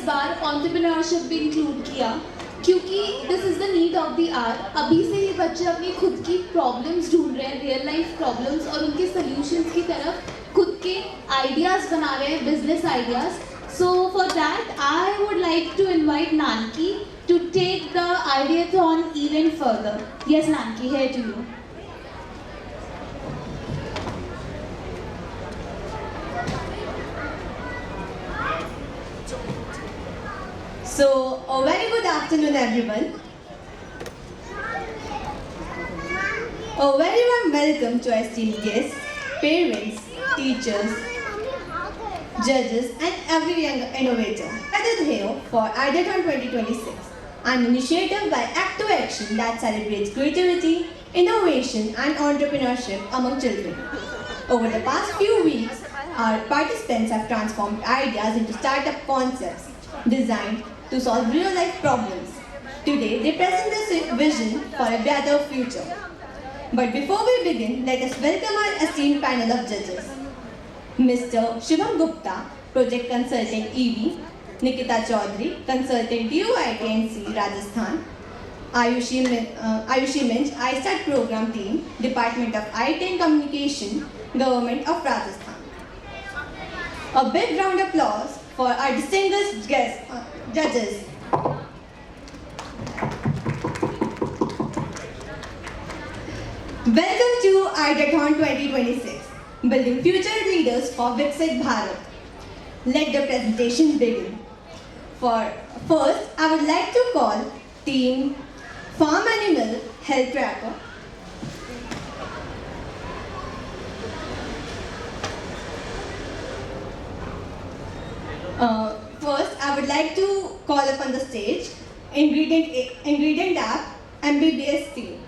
बार entrepreneurship भी include किया क्योंकि this is the need of the hour. अभी से ही बच्चे अपनी खुद की प्रॉब्लम्स ढूंढ रहे हैं, रियल लाइफ प्रॉब्लम्स, और उनके सॉल्यूशंस की तरफ खुद के आइडियाज़ बना रहे हैं, business ideas. So for that, I would like to invite Nanki to take the ideathon even further. Yes, Nanki, here to you. So, a very good afternoon, everyone. A very warm welcome to our esteemed guests, parents, teachers, judges, and every young innovator gathered here for Ideathon 2026, an initiative by Act2 Action that celebrates creativity, innovation, and entrepreneurship among children. Over the past few weeks, our participants have transformed ideas into startup concepts designed to solve real-life problems. Today, they present this vision for a better future. But before we begin, let us welcome our esteemed panel of judges. Mr. Shivam Gupta, Project Consultant EV, Nikita Chaudhary, Consultant UITNC Rajasthan, Ayushi Minch, ISTAT Program Team, Department of IT and Communication, Government of Rajasthan. A big round of applause for our distinguished guests, judges. Welcome to Ideathon 2026. Building future leaders for Viksit Bharat. Let the presentation begin. First, I would like to call Team Farm Animal Health Tracker. First, I would like to call upon the stage Ingredient App MBBS team.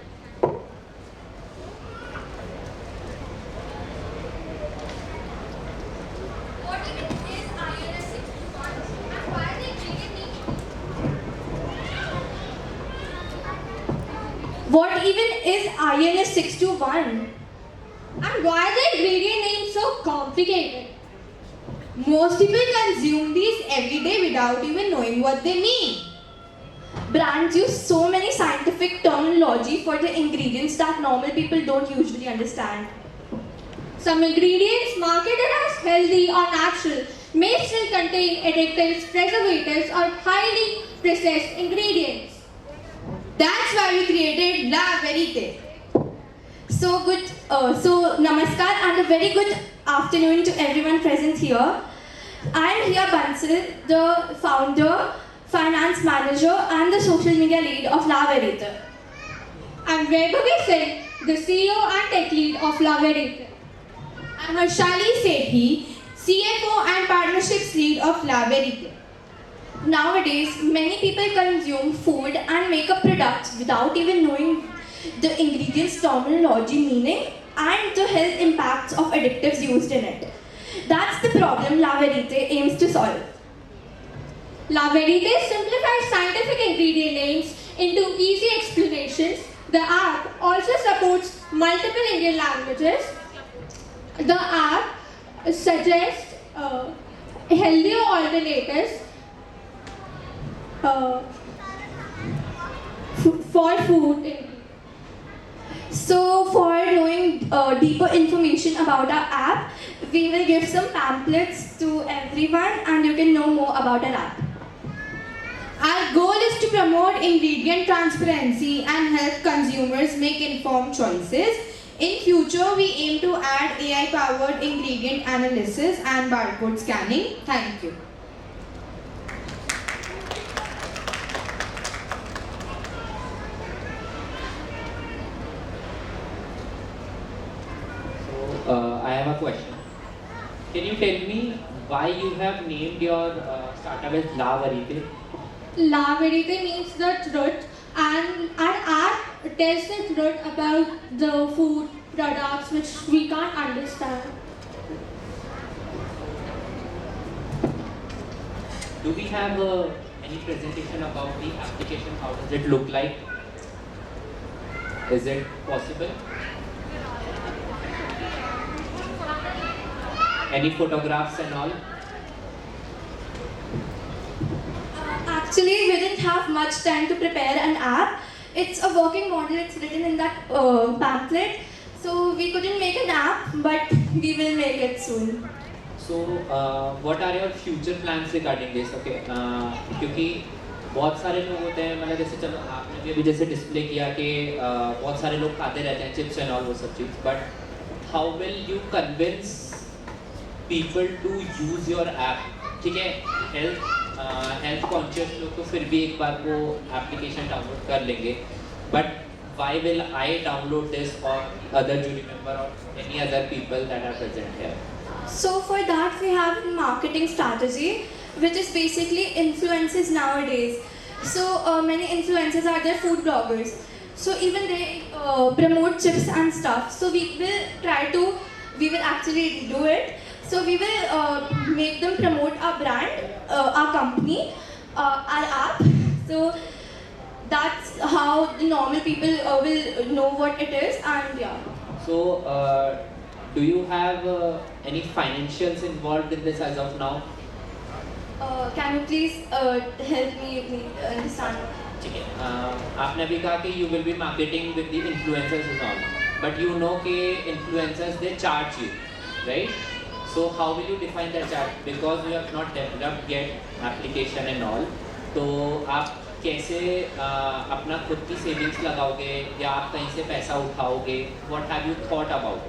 What even is INS 621? And why are the ingredient names so complicated? Most people consume these every day without even knowing what they mean. Brands use so many scientific terminology for the ingredients that normal people don't usually understand. Some ingredients marketed as healthy or natural may still contain additives, preservatives, or highly processed ingredients. That's why we created La Verite. So namaskar and a very good afternoon to everyone present here. I am Hiya Bansal, the founder, finance manager, and the social media lead of La Verite. I'm Vaibhavi Singh, the CEO and tech lead of La Verite. I'm Harshali Sethi, CFO and partnerships lead of La Verite. Nowadays, many people consume food and makeup products without even knowing the ingredients terminology meaning and the health impacts of additives used in it. That's the problem La Verite aims to solve. La Verite simplifies scientific ingredient names into easy explanations. The app also supports multiple Indian languages. The app suggests healthier alternatives for food. So for knowing deeper information about our app, we will give some pamphlets to everyone and you can know more about our app. Our goal is to promote ingredient transparency and help consumers make informed choices. In future, we aim to add AI-powered ingredient analysis and barcode scanning. Thank you. I have a question. Can you tell me why you have named your startup as La Verite? La Verite means the truth, and our app tells the truth about the food products which we can't understand. Do we have any presentation about the application? How does it look like? Is it possible? Any photographs and all? Actually, we didn't have much time to prepare an app. It's a working model, it's written in that pamphlet. So we couldn't make an app, but we will make it soon. So, what are your future plans regarding this? Okay, क्योंकि बहुत सारे लोग होते हैं, मतलब जैसे चलो आपने भी अभी जैसे डिस्प्ले किया कि बहुत सारे लोग खाते रहते हैं चिप्स एंड ऑल वो सब चीज़, but how will you convince people to use your app? ठीक है, हेल्थ कॉन्शियस लोग तो फिर भी एक बार वो एप्लीकेशन डाउनलोड कर लेंगे, but why will I download this or other jury member or any other people that are present here? So for that we have a marketing strategy, which is basically influencers nowadays. So many influencers are there, food bloggers. So even they promote chips and stuff. So we will actually do it. So we will make them promote our brand, our company, our app. So that's how the normal people will know what it is, and yeah. So, do you have any financials involved in this as of now? Can you please help me understand? ठीक है, आपने अभी कहा कि you will be marketing with the influencers and all, but you know कि influencers they charge you, right? So how will you define that charge? Because you have not developed yet application and all, तो आप कैसे अपना खुद की savings लगाओगे या आप कहीं से पैसा उठाओगे? What have you thought about?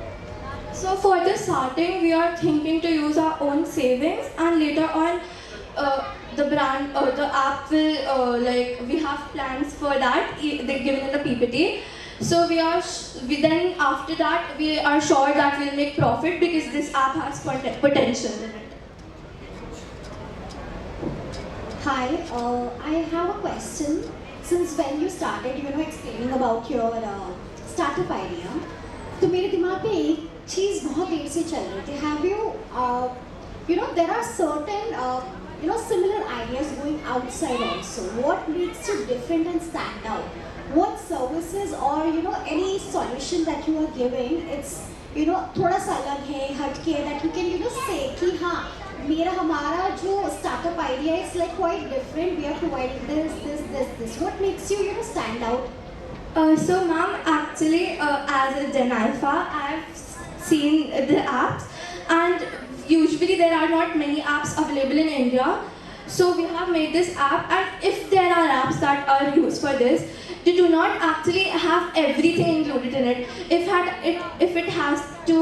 So for the starting, we are thinking to use our own savings, and later on, the brand or the app will like we have plans for that. They're given in the PPT. So then after that we are sure that we'll make profit because this app has potential in it. Hi, I have a question. Since when you started, explaining about your startup idea, तो मेरे दिमाग में एक चीज़ बहुत देर से चल रही थी. Have you, there are certain, similar ideas going outside also. What makes you different and stand out? What services or any solution that you are giving, it's थोड़ा सा अलग है, हटके, that you can say कि हाँ हमारा जो startup idea is like quite different. We are providing this. What makes you stand out? So ma'am, actually as a Gen Alpha, I have seen the apps, and usually there are not many apps available in India. So we have made this app, and if there are apps that are used for this, they do not actually have everything included in it. If it has to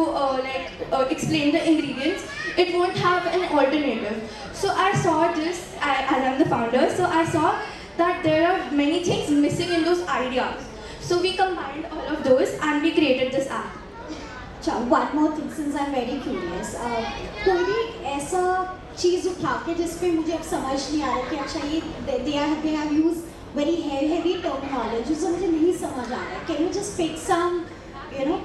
explain the ingredients, it won't have an alternative. So I saw this, as I'm the founder, so I saw that there are many things missing in those ideas. So we combined all of those and we created this app. One more thing, since I'm very curious. कोई भी ऐसा चीज़ उठा के जिसपे मुझे अब समझ नहीं आ रहा कि अच्छा ये they have used very heavy terminology, जो मुझे नहीं समझ आ रहा है. Can you just pick some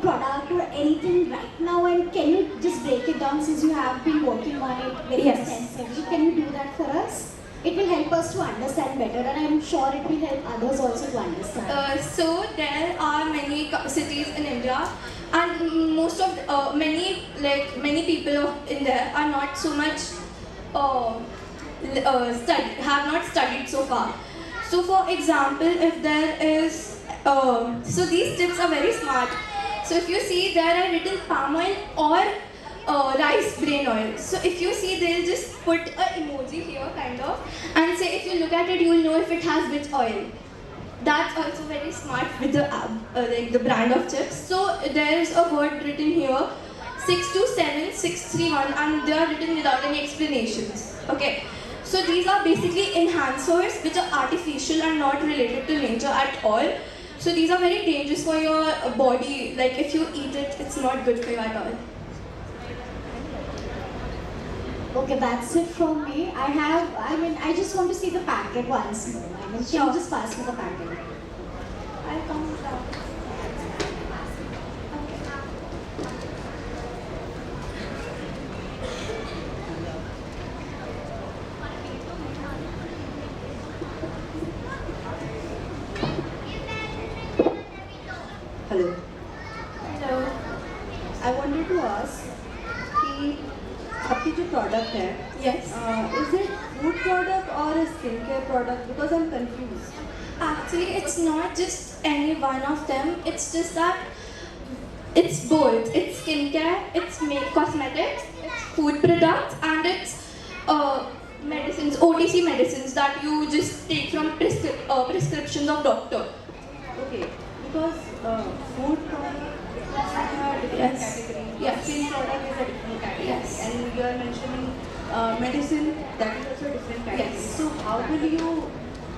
product or anything right now, and can you just break it down since you have been working on it very Yes. extensively? Can you do that for us? It will help us to understand better, and I'm sure it will help others also to understand. So there are many cities in India, and most of many people in there are not so much have not studied so far. So for example, if there is so these tips are very smart. So if you see, there are written palm oil or rice bran oil. So if you see, they'll just put an emoji here kind of, and say if you look at it, you will know if it has which oil. That's also very smart with the like the brand of chips. So there is a word written here, 627631, and they are written without any explanations. Okay. So these are basically enhancers which are artificial and not related to nature at all. So these are very dangerous for your body. Like if you eat it, it's not good for you at all. Okay, that's it from me. I just want to see the packet once more. Can Sure. you just pass me the packet? I'll come down. Hello. Hello. I wanted to ask कि आपकी जो product है, Yes. is it food product or is skincare product? Because I'm confused. Actually, it's not just any one of them. It's just that it's both. It's skincare, it's cosmetics, it's food products, and it's medicines, OTC medicines that you just take from prescriptions of doctor. Okay, because food product is a different Yes. category. Yes. Skin product is a different category. Yes. And you are mentioning medicine, that is also a different category. Yes. So how will you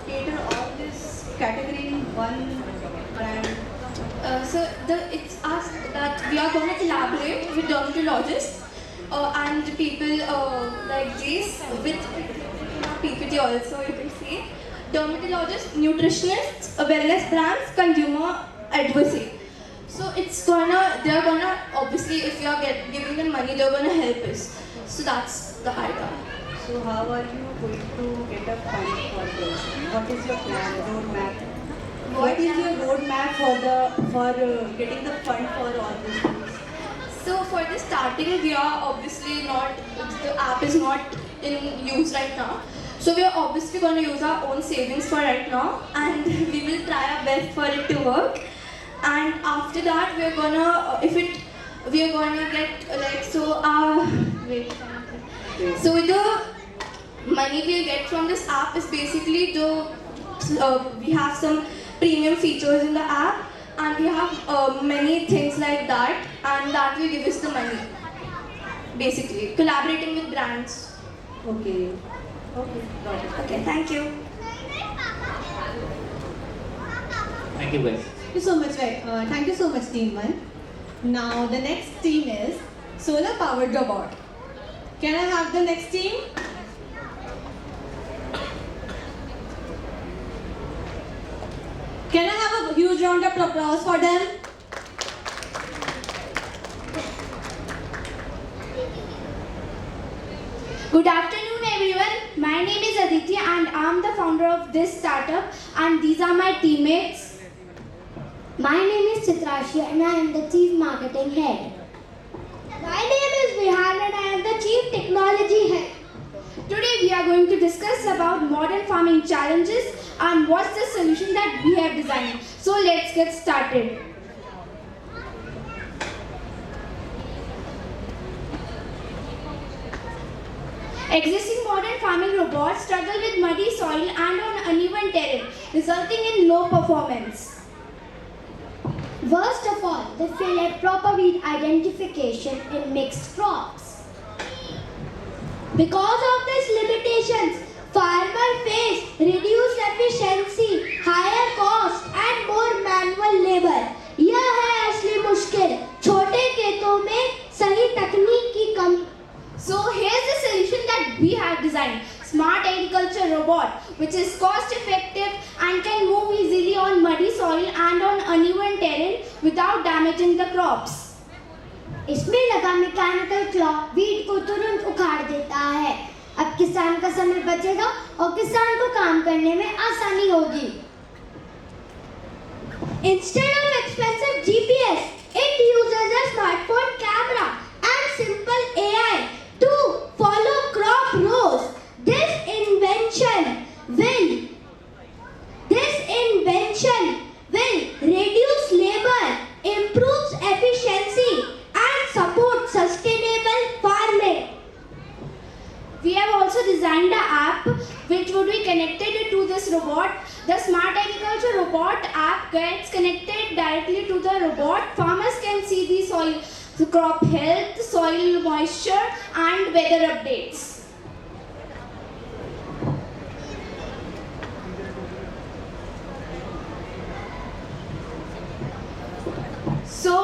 cater all this category in one brand? It's us that we are going to collaborate with dermatologists and people like this with PPT also, you can see. Dermatologists, nutritionists, wellness brands, consumer advocacy. So they're gonna, obviously if you are giving them money, they're gonna help us. So that's the idea. So how are you going to get a fund for this? What is your plan, roadmap? What is your roadmap for getting the fund for all these things? So for the starting, we are obviously not, the app is not in use right now. So we are obviously going to use our own savings for right now, and we will try our best for it to work. And after that, we are gonna, we are gonna get So the money we'll get from this app is basically we have some premium features in the app, and we have many things like that, and that will give us the money. Basically, collaborating with brands. Okay. Okay, got it. Okay, thank you. Thank you guys. Thank you so much, thank you so much, Team 1. Now the next team is Solar Powered Robot. Can I have the next team? Can I have a huge round of applause for them? Good afternoon, everyone. My name is Aditya, and I'm the founder of this startup, and these are my teammates. My name is Chitrashi and I am the Chief Marketing Head. My name is Vihan and I am the Chief Technology Head. Today we are going to discuss about modern farming challenges and what's the solution that we have designed. So let's get started. Existing modern farming robots struggle with muddy soil and on uneven terrain, resulting in low performance. First of all, they fail at proper weed identification in mixed crops. Because of these limitations, farmers face reduced efficiency, higher cost and more manual labor. यह है असली मुश्किल छोटे खेतों में सही तकनीक की कमी. So here's the solution that we have designed. Smart agriculture robot, which is cost effective and can move easily on muddy soil and on uneven terrain without damaging the crops. इसमें लगा मैकेनिकल क्लॉ वीड को तुरंत उखाड़ देता है. अब किसान का समय बचेगा और किसान को काम करने में आसानी होगी. Instead of expensive GPS, it uses a smartphone camera and simple AI to follow crop rows. This invention will reduce labor, improves efficiency and support sustainable farming. We have also designed an app which would be connected to this robot. The Smart Agriculture Robot app gets connected directly to the robot. Farmers can see the soil, the crop health, soil moisture and weather updates. So,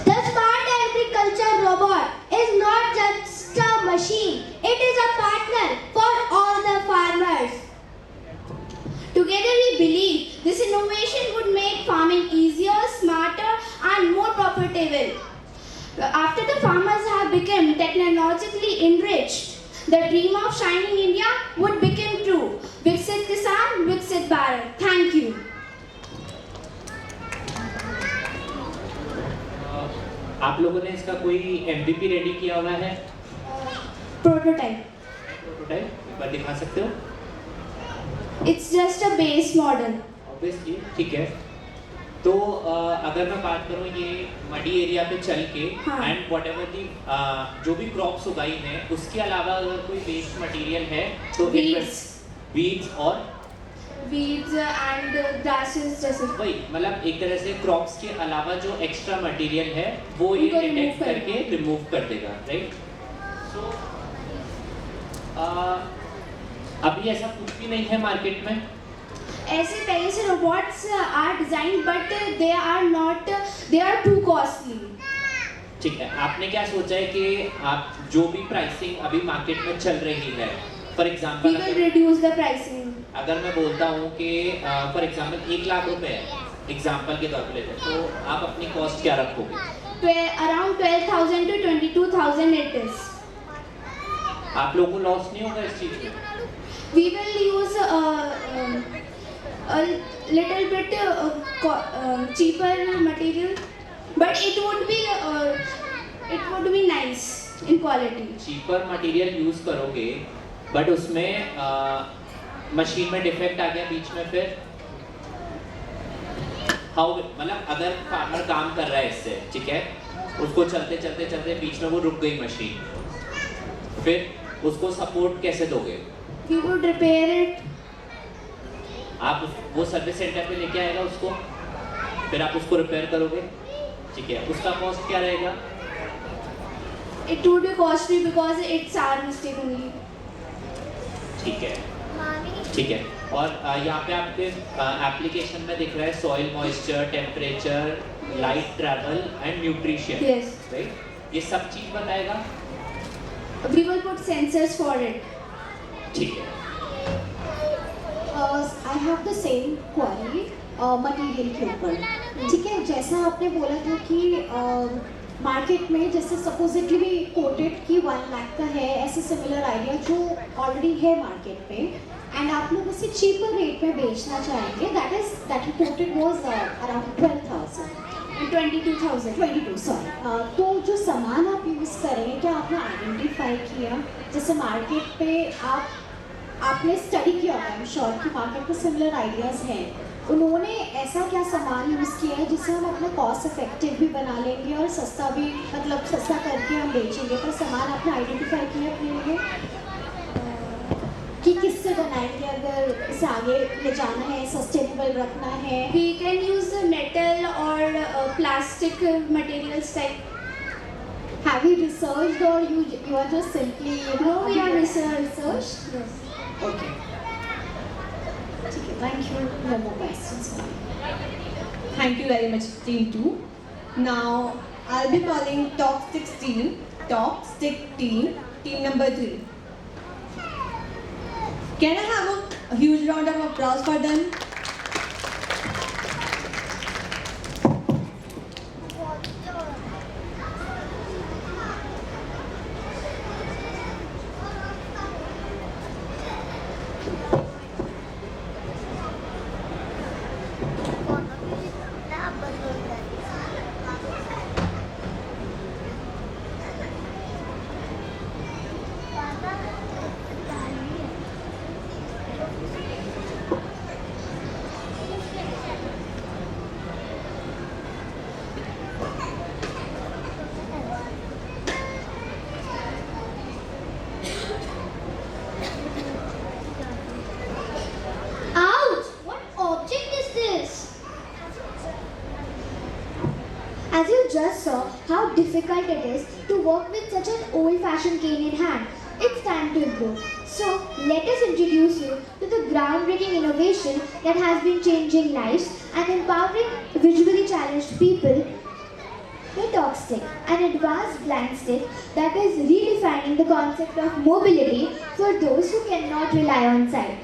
The Smart Agriculture Robot is not just a machine, it is a partner for all the farmers. together we believe this innovation would make farming easier, smarter and more profitable. After the farmers have become technologically enriched, the dream of shining India would become true. Viksit Kisan, Viksit Bharat. Thank you. आप लोगों ने इसका कोई MVP ready किया हुआ है? Prototype. Prototype, एक बार दिखा सकते हो? It's just a base model. Obviously, ठीक है। तो अगर मैं बात करूँ ये मडी एरिया पे चल के हाँ। एंड वॉट एवर दी जो भी क्रॉप्स उगाई हैं उसके अलावा अगर कोई वेस्ट मटेरियल है तो वीड्स और Weeds and grasses जैसे वही मतलब एक तरह से क्रॉप्स के अलावा जो एक्स्ट्रा मटेरियल है वो ये उनको remove डिटेक्ट कर करके रिमूव कर देगा, राइट? सो अभी ऐसा कुछ भी नहीं है मार्केट में। ऐसे पहले से robots are designed but they are too costly. ठीक है, आपने क्या सोचा है कि आप जो भी प्राइसिंग अभी मार्केट में चल रही है, for We example will reduce the pricing. अगर मैं बोलता हूँ कि फॉर एग्जांपल 1 लाख रुपए है, एग्जांपल के तौर पे लेते हैं, तो आप अपनी कॉस्ट क्या रखोगे? Around 12,000 to 22,000 it is. आप लोगों को लॉस नहीं होगा इस चीज में? We will use a little bit cheaper material, but it would be nice in quality. Cheaper material use करोगे बट उसमें मशीन में डिफेक्ट आ गया बीच में, फिर हाउ मतलब अगर फार्मर काम कर रहा है इससे, ठीक है, उसको चलते चलते चलते बीच में वो रुक गई मशीन, फिर उसको सपोर्ट कैसे दोगे? We would repair it. आप वो सर्विस सेंटर पे लेके आएगा उसको, फिर आप उसको रिपेयर करोगे, ठीक है, उसका कॉस्ट क्या रहेगा? It would be costly because it's our mistake only. ठीक है, ठीक है। और यहाँ पे आपके एप्लीकेशन में दिख रहा है soil moisture, temperature, light travel and nutrition, Yes. Right? ये सब चीज बताएगा, We will put sensors for it. ठीक है। I have the same query material के ऊपर, ठीक है। जैसा आपने बोला था कि मार्केट में जैसे सपोजिटली भी कोटेड कि 1 लाख का है, ऐसे सिमिलर आइडिया जो ऑलरेडी है मार्केट पे, एंड आप लोग उसे चीपर रेट में बेचना चाहेंगे, that coated was around 12,000 22 sorry. तो जो सामान आप यूज़ करेंगे, क्या आपने आइडेंटिफाई किया, जैसे मार्केट पे आपने स्टडी किया होगा, आई एम श्योर कि मार्केट में सिमिलर आइडियाज़ हैं, उन्होंने ऐसा क्या सामान यूज़ किया है जिससे हम अपना कॉस्ट इफेक्टिव भी बना लेंगे और सस्ता भी, मतलब सस्ता करके हम बेचेंगे, पर सामान आपने आइडेंटिफाई किया अपने लिए कि किससे बनाएंगे, अगर इसे आगे ले जाना है, सस्टेनेबल रखना है? We can use metal or plastic materials type. Have you researched or you are just simply No, we are researched. Yes. Okay. ठीक है, thank you. No more questions. Thank you very much, Team 2. Now, I'll be calling Top 16, Top Stick Team, Team number 3. Can I have a huge round of applause for them? Ouch! What object is this? As you just saw how difficult it is to work with such an old-fashioned cane in hand, it's time to improve. So, let us introduce you to the groundbreaking innovation that has been changing lives and empowering visually challenged people. The TalkStick, an advanced blind stick that is redefining the concept of mobility for those who cannot rely on sight.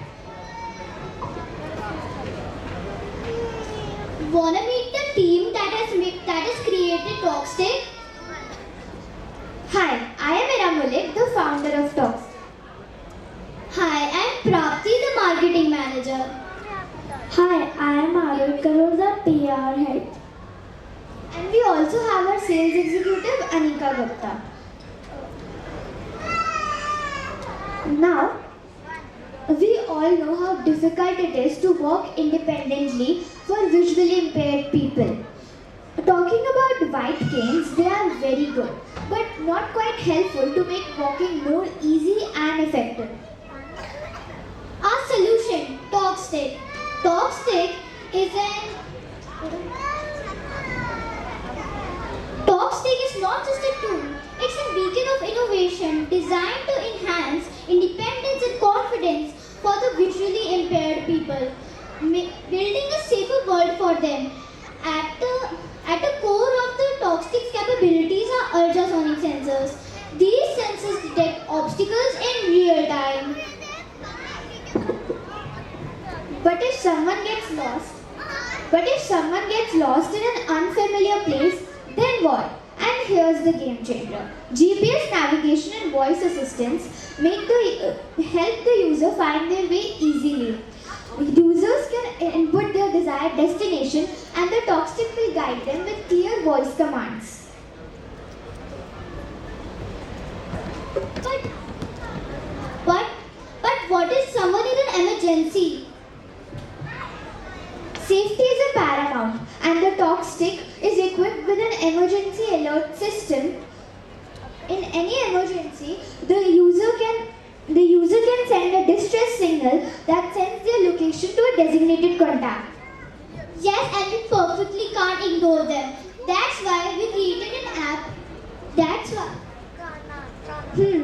Wanna meet the team that has created TalkStick? Hi, I am Ira Malik, the founder of TalkStick. Hi, I am Prapti, the marketing manager. Hi, I am Arul Karur, the PR head. And we also have our sales executive Anika Gupta. Now, we all know how difficult it is to walk independently for visually impaired people. Talking about white canes, they are very good, but not quite helpful to make walking more easy and effective. Our solution, TalkStick. TalkStick is an TalkStick is not just a tool, it's a beacon of innovation designed to enhance independence and confidence for the visually impaired people, building a safer world for them. At the core of the TalkStick's capabilities are ultrasonic sensors. These sensors detect obstacles in real time. But if someone gets lost in an unfamiliar place, then what? And here's the game changer. GPS navigation and voice assistance help the user find their way easily. Users can input their desired destination and the TalkStick will guide them with clear voice commands. But what if someone in an emergency? Safety is a paramount, and the TalkStick is equipped with an emergency alert system. In any emergency, the user can send a distress signal that sends their location to a designated contact. Yes, and we perfectly can't ignore them. That's why we created an app. That's why.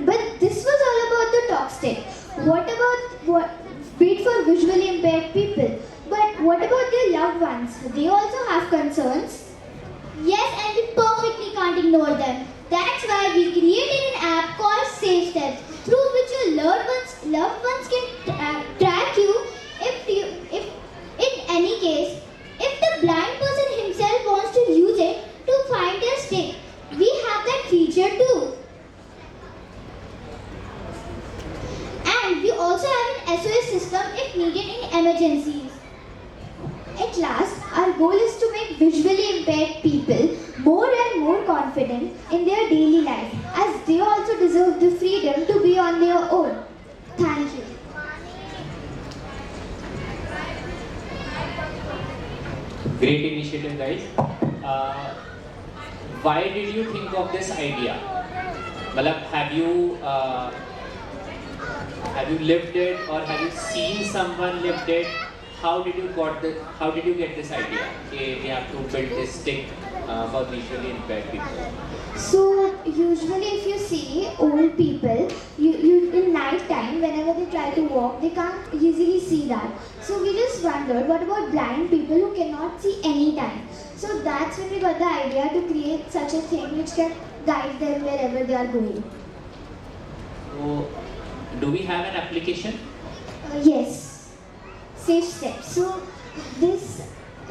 But this was all about the TalkStick. Wait for visually impaired people. But what about their loved ones? They also have concerns. Yes, and we perfectly can't ignore them. That's why we created an app called Safe Steps, through which your loved ones can track you if in any case, if the blind person himself wants to use it to find their stick. We have that feature too. And we also have an SOS system if needed in emergencies. At last, our goal is to make visually impaired people more and more confident in their daily life, as they also deserve the freedom to be on their own. Thank you. Great initiative, guys. Why did you think of this idea? Malab, have you lived it or have you seen someone lived it? How did you get this idea? Okay, we have to build this stick for visually impaired people. So usually if you see old people, you in night time, whenever they try to walk, they can't easily see that. So we just wondered, what about blind people who cannot see any time? So that's when we got the idea to create such a thing which can guide them wherever they are going. So, do we have an application? Yes. Safe Steps. So this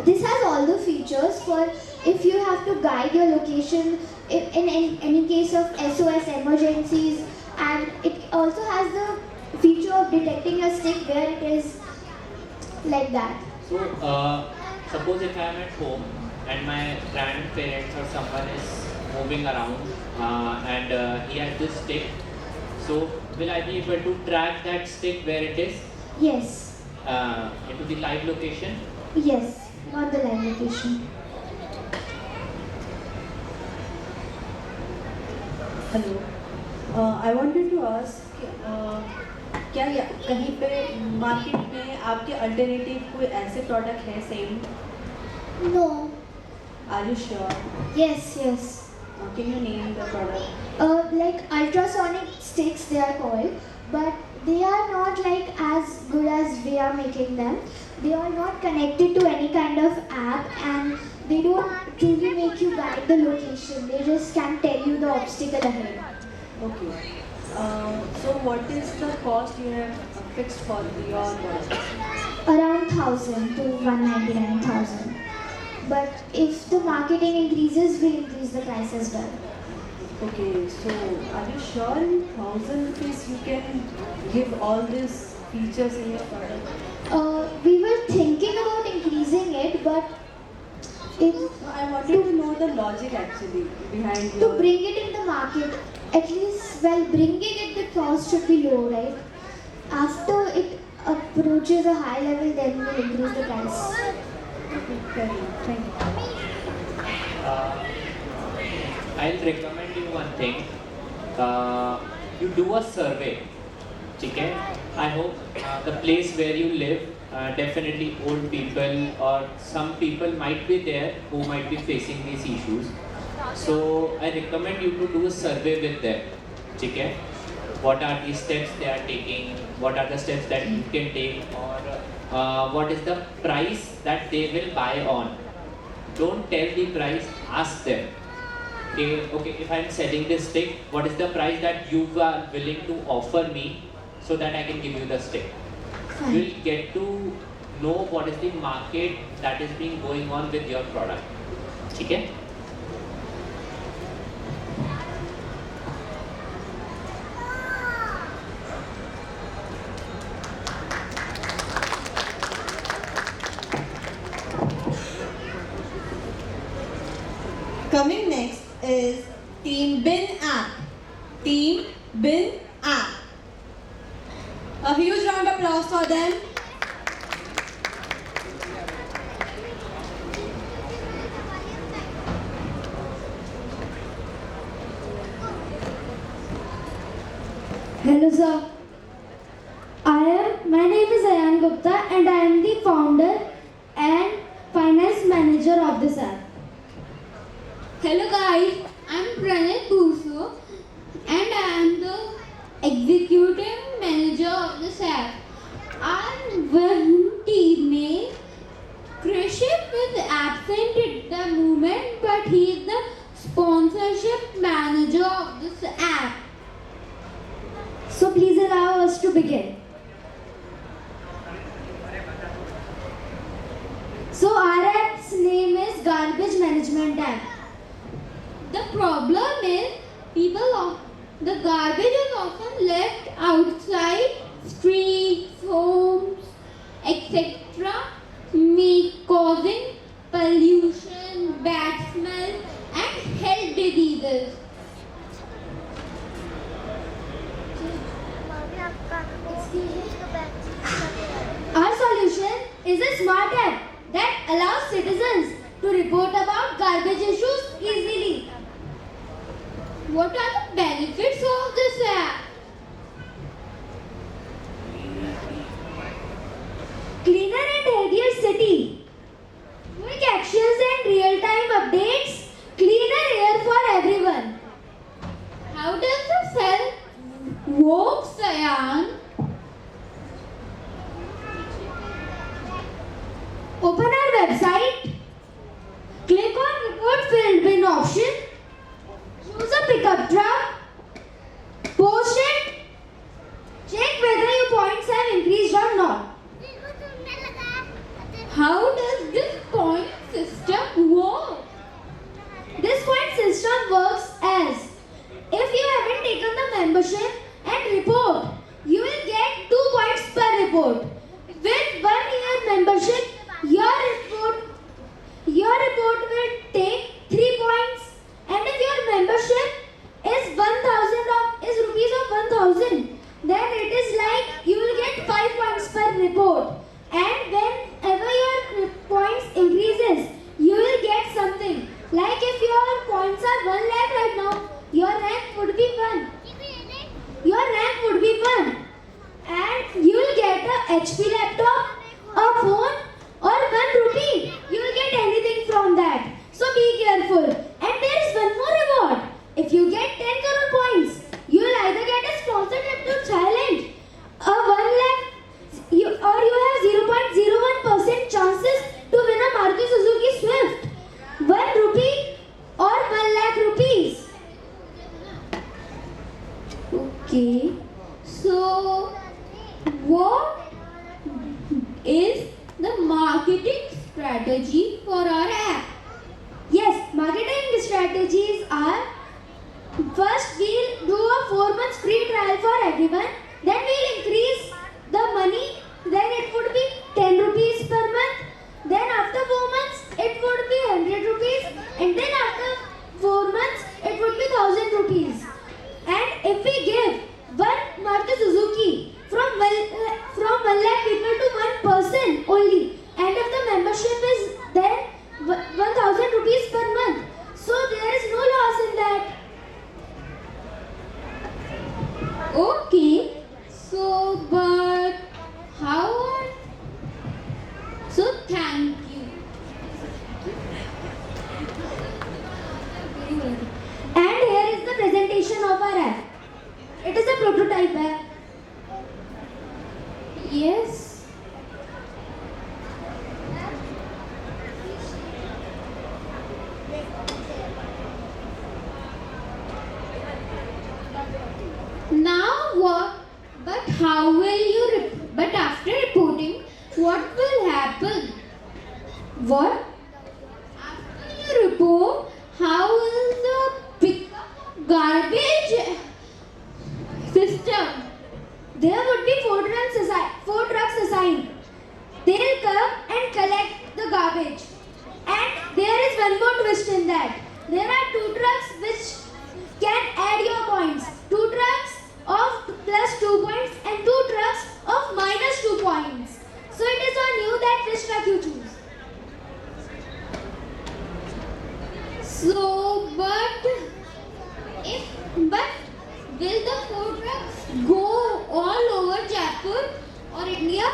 has all the features for if you have to guide your location in any case of SOS emergencies, and it also has the feature of detecting a stick where it is like that. So, suppose if I am at home and my grandparents or someone is moving around and he has this stick, so will I be able to track that stick where it is? Yes. Into the live location? Yes. Not the live location. Hello I wanted to ask क्या कहीं पे market में आपके alternative कोई ऐसे product है same? No. Are you sure? Yes. Can you name the product? Like ultrasonic sticks they are called, but they are not like as good as we are making them. They are not connected to any kind of app, and they don't truly make you guide the location. They just can tell you the obstacle ahead. Okay. So what is the cost you have fixed for your product? Around 1,000 to 199,000. But if the marketing increases, we'll increase the price as well. Okay, so are you sure in 1,000 rupees you can give all these features in your product? We were thinking about increasing it, but I wanted to know the logic actually behind to your... bring it in the market, at least while bringing it, the cost should be low, right? After it approaches a high level, then we'll increase the price. Thank you. I'll recommend you one thing. You do a survey. Okay? I hope the place where you live, definitely old people or some people might be there who might be facing these issues. So I recommend you to do a survey with them. Okay? What are the steps they are taking? What are the steps that you can take? Or what is the price that they will buy on? Don't tell the price, ask them. Okay, if I'm selling this stick, what is the price that you are willing to offer me so that I can give you the stick? Fine. You'll get to know what is the market that is being going on with your product. Okay? Coming next is Team Bin App. Team Bin App. A huge round of applause for them. Hello, sir. My name is Ayan Gupta and I am the founder and finance manager of this app. Hello guys, I'm Pranay Buso and I am the executive manager of this app. Our one teammate Kriship is absent at the moment, but he is the sponsorship manager of this app. So please allow us to begin. So our app's name is Garbage Management App. The problem is the garbage is often left outside streets, homes, etc., causing pollution, bad smell, and health diseases. Our solution is a smart app that allows citizens to report about garbage issues easily. What are the benefits of this app? Cleaner and healthier city. Quick actions and real-time updates. Cleaner air for everyone. How does this help work, Sayan? Open our website. Click on report field bin option. Choose a pickup truck. Post it. Check whether your points have increased or not. How does this point system work? This point system works as if you haven't taken the membership and report, you will get 2 points per report. With 1 year membership, your report will take 3 points, and if your membership is rupees of 1,000, then it is like you will get 5 points per report. And whenever your points increases, you will get something. Like if your points are 1 lakh right now, your rank would be 1. Your rank would be 1. And you will get a HP laptop, a phone, or 1 rupee. You will get anything from that. So be careful. And there is one more reward. If you get 10 crore points, you will either get a sponsored trip to Thailand, a 1 lakh, or you have 0.01% chances to win a Maruti Suzuki Swift, 1 rupee or 1 lakh rupees. Okay, so what is the marketing strategy for our app? Yes, marketing strategies are: first we'll do a 4 months free trial for everyone, then we'll increase the money, then it would be 10 rupees per month, then after 4 months it would be 100 rupees, and then after 4 months it would be 1000 rupees. And if we give 1 Yes. Now what? But how will you? But after reporting, what will happen? What? After you report, how will the pick up garbage system? There would be four trucks assigned. They will come and collect the garbage. And there is one more twist in that. There are 2 trucks which can add your points. 2 trucks of plus 2 points and 2 trucks of minus 2 points. So it is on you that which truck you choose. So, but will the 4 trucks go all over Jaipur or India?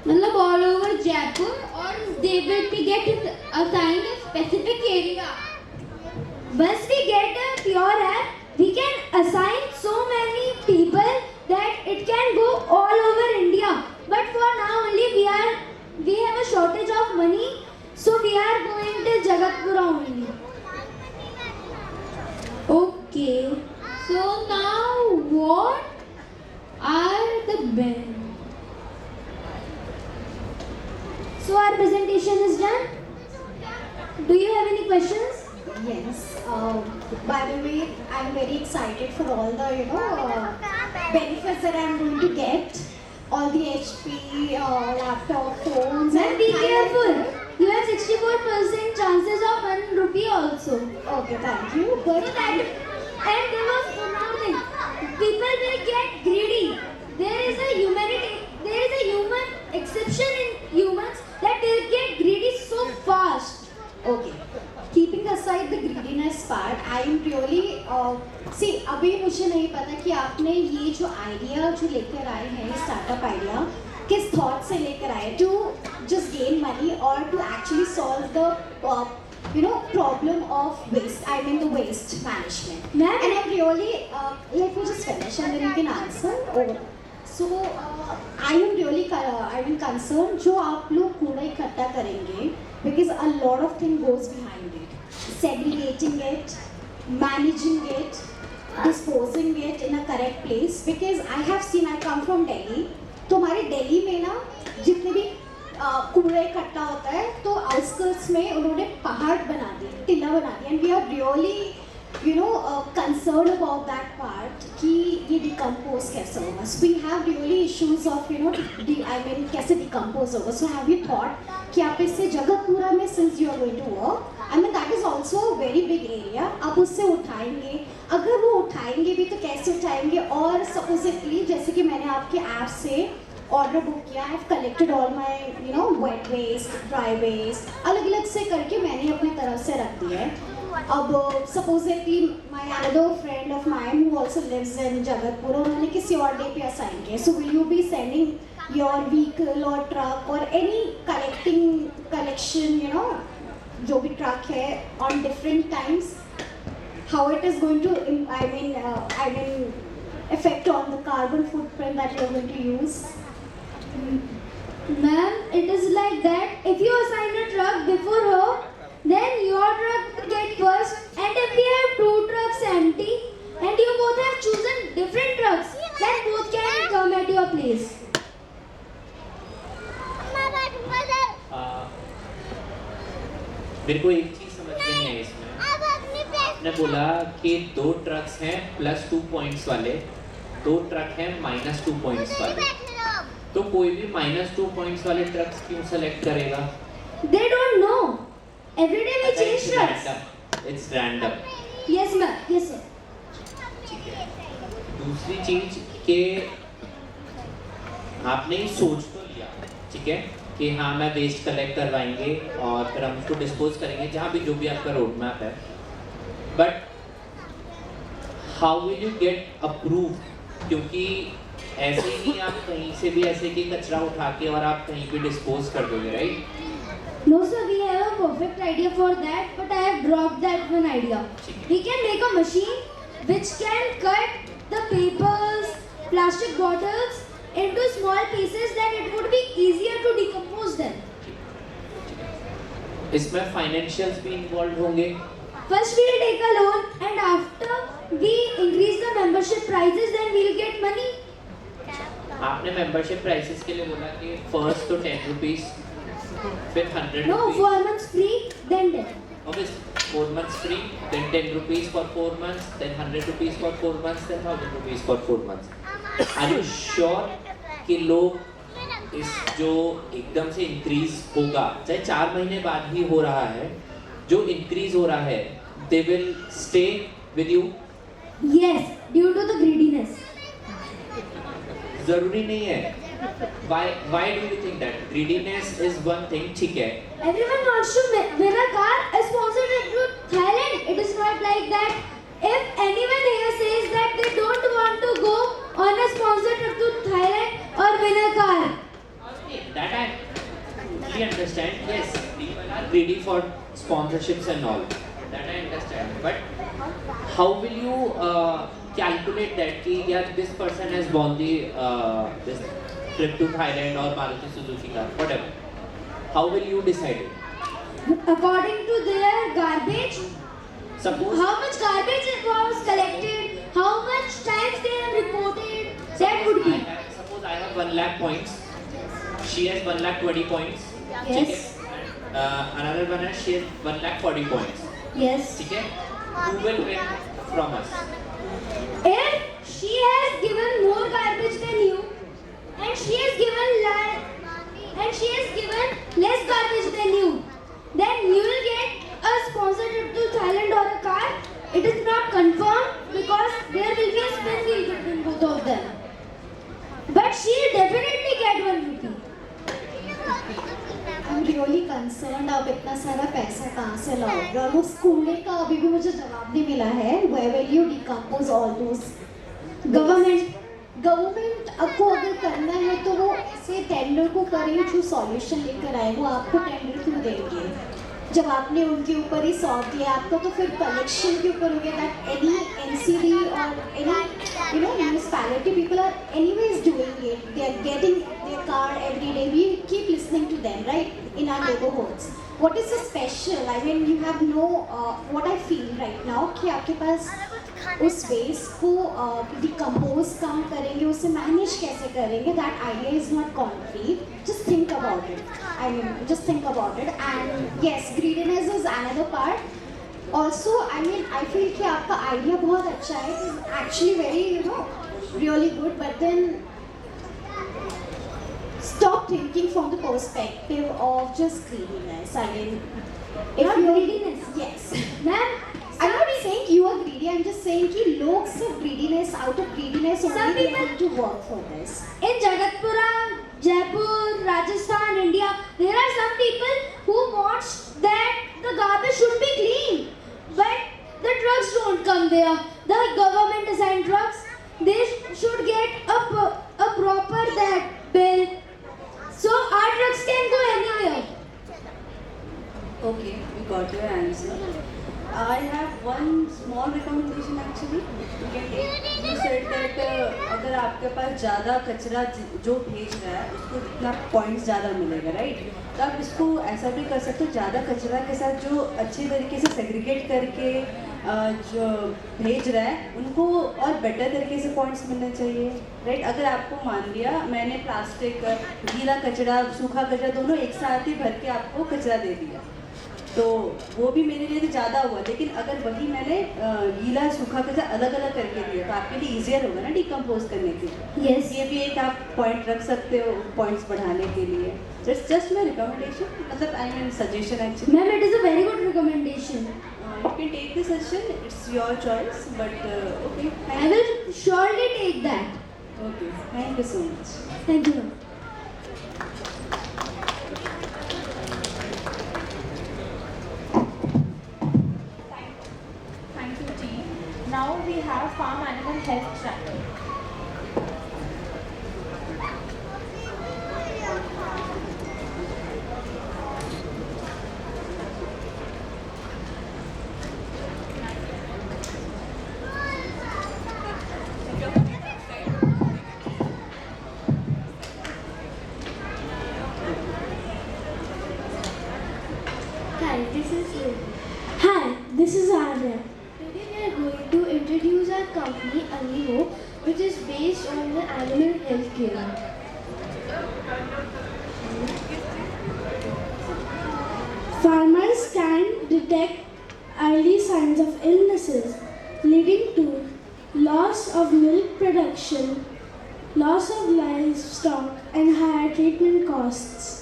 मतलब all over Jaipur, or they will be get assigned a specific area? Once we get a pure app, we can assign so many people that it can go all over India. But for now only we have a shortage of money, so we are going to Jagatpura only. Okay. So now what are the benefits? So our presentation is done. Do you have any questions? Yes. By the way, I'm very excited for all the benefits that I'm going to get. All the HP, laptop, phones. Ma'am, be and careful. You have 64% chances of 1 rupee also. Okay, thank you. But So that, and there was one more thing. People will get greedy. There is a human exception in humans that they get greedy so fast. okay. Keeping aside the greediness part, I am really see अभी मुझे नहीं पता कि आपने ये जो idea जो लेकर आए हैं स्टार्टअप आइडिया किस थॉट से लेकर आए टू जस्ट गेन मनी और to actually solve the problem of waste. I mean the waste management. Ma'am? And I'm really let me just finish and then you can answer. So I am concerned जो आप लोग कूड़ा इकट्ठा करेंगे because a lot of thing goes behind it. Segregating it, managing it, disposing it in a correct place. Because I have seen, I come from Delhi. तो हमारे दिल्ली में ना जितने भी कूड़ा इकट्ठा होता है तो आउटस्कर्ट्स में उन्होंने पहाड़ बना दिए, टिला बना दिया. And we are really concerned about that part कि ये decompose कैसे होगा. So we have really issues of कैसे decompose होगा. So have you thought कि आप इससे जगतपुरा में since you are going to work, I mean that is also a very big area. आप उससे उठाएंगे, अगर वो उठाएंगे भी तो कैसे उठाएंगे. और supposedly जैसे कि मैंने आपके ऐप से ऑर्डर बुक किया, I have collected all my wet waste, dry waste, अलग अलग से करके मैंने अपनी तरफ से रख दिया है. अब supposedly my another friend of mine who also lives in Jagatpur, उन्होंने किसी और डे पे असाइन किया. So will you be sending your vehicle और ट्रक और एनी कलेक्शन जो भी ट्रक है on different times, how it is going to I mean effect on the carbon footprint that you are going to use? Ma'am, it is like that. If you assign a truck before her, then your truck will get first. And if we have 2 trucks empty, and you both have chosen different trucks, then both can come at your place. मेरे को एक चीज समझ में नहीं है इसमें. आपने बोला कि 2 ट्रक्स हैं प्लस 2 पॉइंट्स वाले, 2 ट्रक हैं माइनस 2 पॉइंट्स वाले. तो कोई भी माइनस 2 पॉइंट्स वाले ट्रक्स क्यों सेलेक्ट करेगा? They don't know. Every day we change trucks. It's random. Yes, ma'am. Yes, sir. ठीक है. दूसरी चीज के आपने सोच तो लिया, ठीक है, कि हाँ मैं वेस्ट कलेक्ट करवाएंगे और फिर हम उसको डिस्पोज करेंगे जहाँ भी जो भी आपका रोड मैप है. But how will you get approve? क्योंकि ऐसे ही नहीं आप कहीं से भी ऐसे कि कचरा उठा के और आप कहीं भी डिस्पोज कर दोगे, right? No, sir, we have a perfect idea for that, but I have dropped that one idea. We can make a machine which can cut the papers, plastic bottles into small cases, then it would be easier to decompose them. इसमें financials भी involve होंगे. First we'll take a loan, and after we increase the membership prices, then we'll get money. आपने membership prices के लिए बोला कि first तो 10 rupees, फिर 100 No, rupees. 4 months free, then 10. Obviously, 4 months free, then 10 rupees for 4 months, then 100 rupees for 4 months, then 1000 rupees for 4 months. Are you sure कि लोग इस जो एकदम से इंक्रीज होगा, चाहे 4 महीने बाद ही हो रहा है, जो इंक्रीज हो रहा है, they will stay with you? Yes, due to the greediness. जरूरी नहीं है. Why do you think that? Greediness is one thing, ठीक है. Everyone wants to win a car, a sponsor trip to Thailand. It is not like that. If anyone here says that they don't want to go on a sponsor trip to Thailand or win a car, That I really understand. Yes, people are greedy for sponsorships and all. That I understand. But how will you calculate that कि यार this person has won the this trip to Thailand or Maruti Suzuki car, whatever. How will you decide it? according to their garbage, Suppose how much garbage was collected, how much times they have reported, that would be. suppose I have 1 lakh points. She has 1 lakh 20 points. ठीक Yes. है. Another one has she has 1 lakh 40 points. Yes. ठीक है. Who will win from us? If she has given more garbage than you, and she has given less garbage than you, then you will get a sponsored trip to Thailand or a car. It is not confirmed because there will be a spin wheel between both of them. But she will definitely get 1 rupee. I'm really concerned आप इतना सारा पैसा कहाँ से लाओगे और वो schooling का अभी भी मुझे जवाब नहीं मिला है. Where will you decompose all those? Government आपको अगर करना है तो वो ऐसे टेंडर को करें जो सॉल्यूशन लेकर आए. वो आपको टेंडर क्यों देंगे जब आपने उनके ऊपर ही सौंप दिया? आपका तो फिर कलेक्शन के ऊपर हो गया. दैट एनी NCD और any municipality people are anyways doing it. They are getting their car every day. We keep listening to them, right, in our neighborhoods. What is so special? I mean, you have no what I feel right now कि आपके पास उस waste को decompose कम करेंगे, उसे manage कैसे करेंगे. That idea is not concrete. Just think about it. I mean just think about it. And yes, greediness is another part. Also I mean I feel कि आपका आइडिया बहुत अच्छा है. It is actually very really good. But then stop thinking from the perspective of just greediness. I mean, if Not you're greediness. yes. Ma'am, I'm not saying you are greedy. I'm just saying कि लोग सिर्फ greediness, out of greediness only Some they people- want to work for this. in Jagatpura, Jaipur, Rajasthan, India, there are some people who wants that the garbage should be clean, but the trucks don't come there. The government assigned trucks, they should get a proper that bill, so our trucks can go anywhere. Okay, we got your answer. I have one small recommendation actually. You can take. You said that अगर आपके पास ज़्यादा कचरा जो भेज रहा है उसको इतना पॉइंट्स ज़्यादा मिलेगा, राइट? तो आप इसको ऐसा भी कर सकते हो, ज़्यादा कचरा के साथ जो अच्छे तरीके से सेग्रीगेट करके जो भेज रहा है उनको और बेटर तरीके से पॉइंट्स मिलने चाहिए, राइट? अगर आपको मान लिया मैंने प्लास्टिक, गीला कचरा, सूखा कचरा दोनों एक साथ ही भर के आपको कचरा दे दिया तो वो भी मेरे लिए तो ज़्यादा हुआ. लेकिन अगर वही मैंने गीला सूखा कचरा अलग अलग करके दिया तो आपके लिए ईजियर होगा ना डिकम्पोज करने के लिए. Yes. ये भी एक आप पॉइंट रख सकते हो पॉइंट्स बढ़ाने के लिए. जस्ट माई रिकमेंडेशन, मतलब I mean suggestion actually. Ma'am, it is a very good recommendation. You can take the suggestion, it's your choice, but okay. I will surely take that. Okay, thank you so much. Thank you, ma'am. Thank you, team. Now we have farm animal health tracker. Hi, this is Lily. Hi, this is Arya. Today we are going to introduce our company Anivo, which is based on the animal health care. Farmers can detect early signs of illnesses leading to loss of milk production, loss of livestock, and higher treatment costs.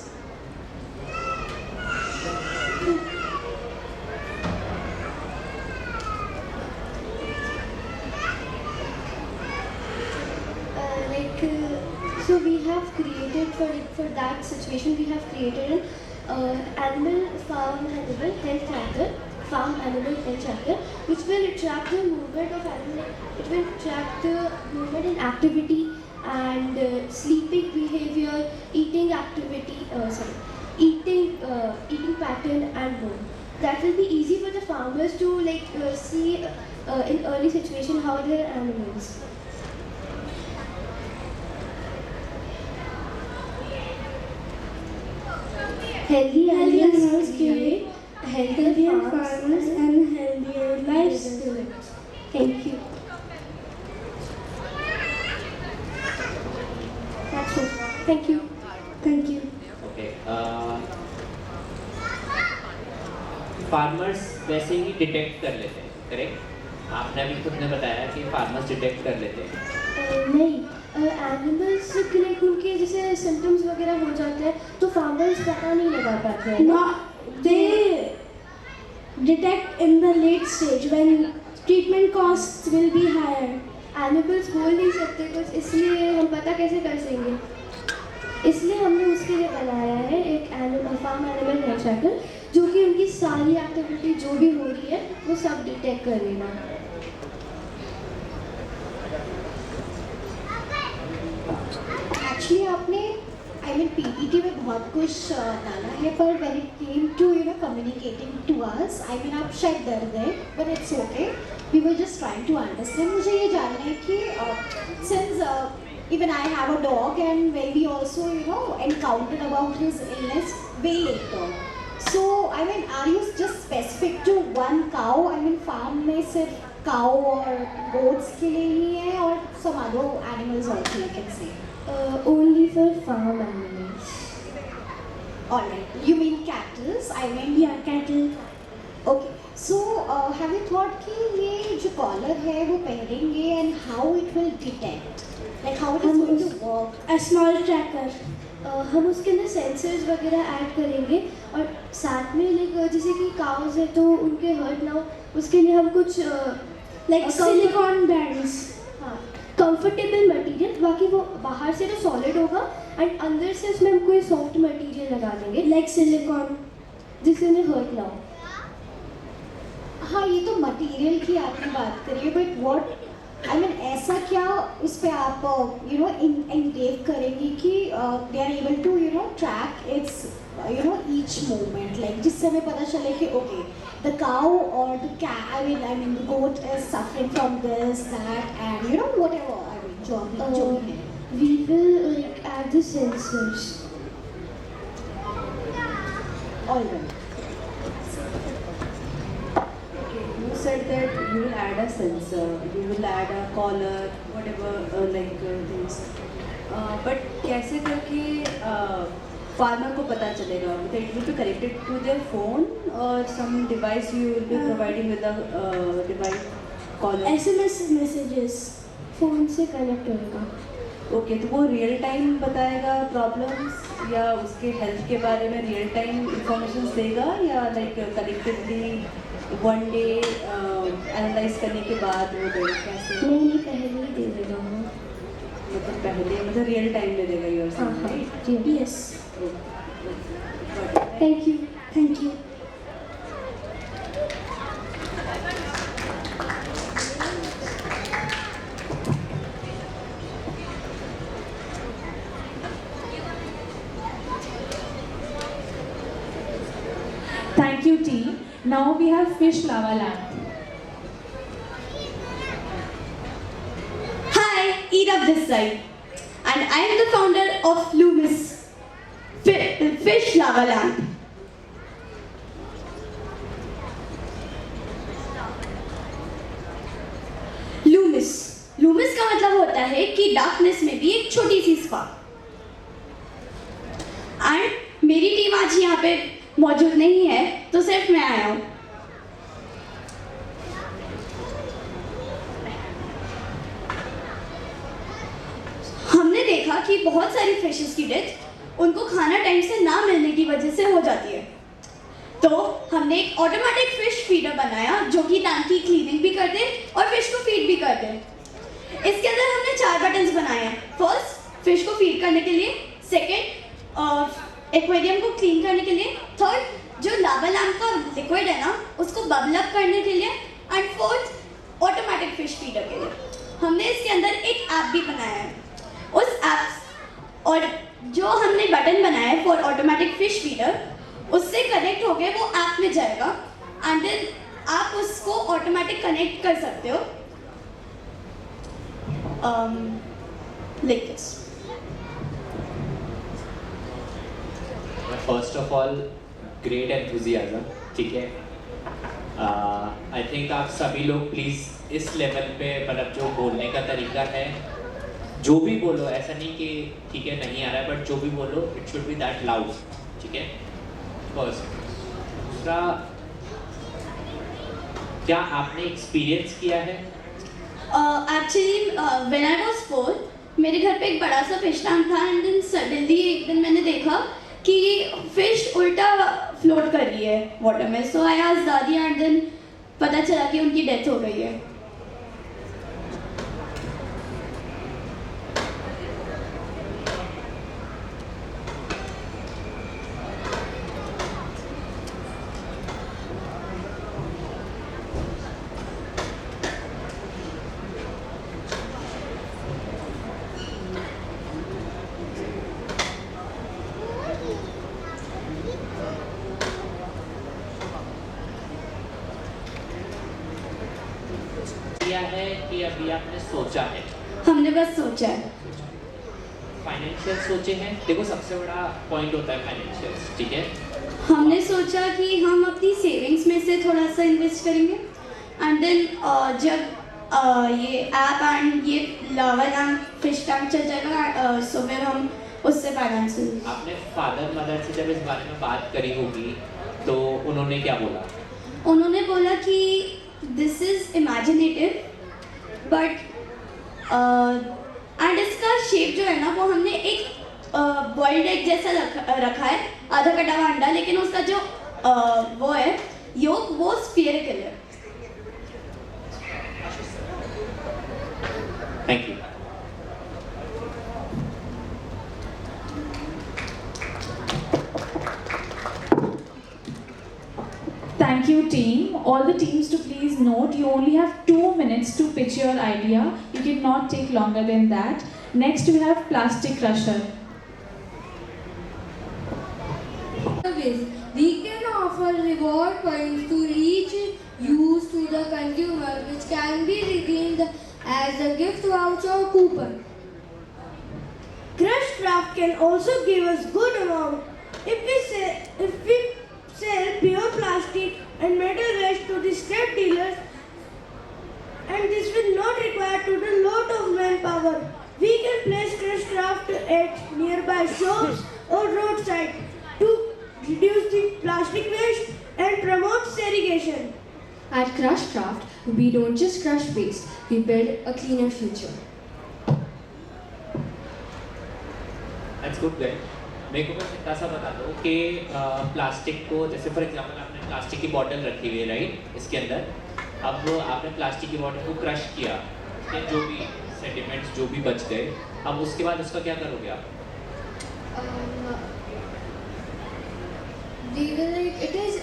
So we have created for that situation we have created an animal farm animal health tracker, farm animal health tracker, which will track the movement of animal. It will track the movement and activity and sleeping behavior, eating activity. Eating pattern and more. That will be easy for the farmers to see in early situation how their animals. Healthy animals create Healthier healthier farmers and healthier livestock. Thank you. That's it. Thank you. Thank you. Okay farmers वैसे ही detect कर लेते हैं, correct? आपने अभी खुद ने बताया कि फार्मर्स डिटेक्ट कर लेते हैं। नहीं, एनिमल्स के लिए उनके जैसे सिम्टम्स वगैरह हो जाते हैं तो फार्मर्स पता नहीं लगा पाते हैं। No, they detect in the late stage when treatment costs will be higher. Animals बोल नहीं सकते कुछ, इसलिए हम पता कैसे कर सकेंगे? इसलिए हमने उसके लिए बनाया है एक animal farm animal health tracker, जो कि उनकी सारी एक्टिविटी जो भी हो रही है वो सब डिटेक्ट करेगा। एक्चुअली आपने पीपीटी में बहुत कुछ डाला है, पर when it came to communicating to us, आप शायद डर गए, but it's okay, we were just trying to understand. मुझे ये जानना है कि since even I have a dog, and when we also encountered about his illness way later. So are you just specific to one cow? Farm में सिर्फ cow और goats के लिए ही है, और some other animals also you can say? Only for farm animals. Alright, you mean cattle? Yeah, cattle. Okay, so have you thought कि ये जो collar है वो पहनेंगे and how it will detect? Like how it is going to work? A small tracker. हम उसके अंदर sensors वगैरह ऐड करेंगे, और साथ में जैसे कि काउज है तो उनके हर्ट ना हो, उसके लिए हम कुछ Like silicone bands. Comfortable material, बाकी वो बाहर से तो सॉलिड होगा एंड अंदर से उसमें हम कोई सॉफ्ट मटेरियल लगा देंगे Like silicone. जिससे उन्हें हर्ट ना हो। हाँ, ये तो मटेरियल की आपने बात करी है, बट व्हाट ऐसा क्या उस पे आप इंटेक करेंगे कि they are able to track its each movement, like जिससे हमें पता चले कि ओके द काउ और the the goat is suffering from this that and whatever जो भी है। We will add the sensors. All right. You said that you will add a sensor, you will add a collar, whatever things. But कैसे करके farmer को पता चलेगा? That it will be connected to their phone or some device you will be providing with the device collar. SMS messages. Phone से connect होगा। Okay, तो वो real time बताएगा प्रॉब्लम्स, या उसके हेल्थ के बारे में रियल टाइम इंफॉर्मेशन देगा, या कलेक्टिवली वन डे एनालाइज करने के बाद वो देगा? कैसे? नहीं, पहले ही दे देगा वो। पहले रियल टाइम में देगा? यूर हाँ, Yes. Thank you. Thank you. Thank you, T. Now we have Fish Lava Land. Hi, Ida this side, and I am the founder of Loomis Fish Lava Lamp. है कि darkness में भी एक छोटी सी spark. And मेरी team आज यहाँ पे मौजूद नहीं है, तो सिर्फ मैं आया हूँ। हमने देखा कि बहुत सारी फिशेस की डेथ उनको खाना टाइम से ना मिलने की वजह से हो जाती है। तो हमने एक ऑटोमेटिक फिश फीडर बनाया जो कि टैंक की क्लीनिंग भी कर दे और फिश को फीड भी कर दे। इसके अंदर हमने 4 बटन्स बनाए हैं। फर्स्ट, फिश को फीड करने के लिए। सेकंड, एक्वेरियम को क्लीन करने के लिए। थर्ड, जो लावा लैम्प का लिक्विड है ना, उसको बबल अप करने के लिए। And fourth, automatic fish feeder के लिए। हमने इसके अंदर एक ऐप भी बनाया है। उस ऐप और जो हमने बटन बनाया है फॉर ऑटोमेटिक फिश फीडर, उससे कनेक्ट होके वो ऐप में जाएगा एंड देन आप उसको ऑटोमेटिक कनेक्ट कर सकते हो like this. First of all great enthusiasm, ठीक है। आई थिंक आप सभी लोग प्लीज़ इस लेवल पे मतलब जो बोलने का तरीका है, जो भी बोलो, ऐसा नहीं कि ठीक है नहीं आ रहा है, बट जो भी बोलो it should be that loud, ठीक है। फर्स्ट। दूसरा, क्या आपने एक्सपीरियंस किया है? एक्चुअली व्हेन आई वाज 4, मेरे घर पे एक बड़ा सा फिश टैंक था एंड देन सडनली एक दिन मैंने देखा कि फिश उल्टा फ्लोट कर रही है वाटर में। सो आई आस्क्ड दादी एंड देन पता चला कि उनकी डेथ हो गई है। किया है कि अभी आपने सोचा है? हमने बस सोचा है। फाइनेंशियल सोचे हैं? देखो सबसे बड़ा पॉइंट होता है फाइनेंशियल्स, ठीक है। हमने सोचा कि हम अपनी सेविंग्स में से थोड़ा सा इन्वेस्ट करेंगे एंड देन जब ये ऐप एंड ये लावा लैम्प फिश टैंक चल जाएगा सो फिर हम उससे फाइनेंशियल। आपने फादर मदर से जब इस बारे में बात करी होगी तो उन्होंने क्या बोला? उन्होंने बोला कि this is imaginative but and इसका शेप जो है ना वो हमने एक बॉइल्ड एग जैसा रखा है, आधा कटा हुआ अंडा, लेकिन उसका जो वो है योग वो स्फीयरिकल है। Thank you. Thank you, team. All the teams to please note, you only have 2 minutes to pitch your idea. You cannot take longer than that. Next, we have Plastic Crusher. We can offer reward points to each use to the consumer, which can be redeemed as a gift voucher or coupon. Crush Craft can also give us good amount if we sell pure plastic and metal waste to the scrap dealers, and this will not require total lot of manpower. We can place Crush Craft at nearby shops or roadside to reduce the plastic waste and promote segregation. At Crush Craft, we don't just crush waste, we build a cleaner future. That's good, guys. मेरे को बस इतना सा बता दो कि plastic को, जैसे फॉर एग्जांपल आपने प्लास्टिक की बॉटल रखी हुई है राइट, इसके अंदर अब आपने प्लास्टिक की बॉटल को क्रश किया, कि जो भी सेडिमेंट्स जो भी बच गए, अब उसके बाद उसका क्या करोगे आप? It is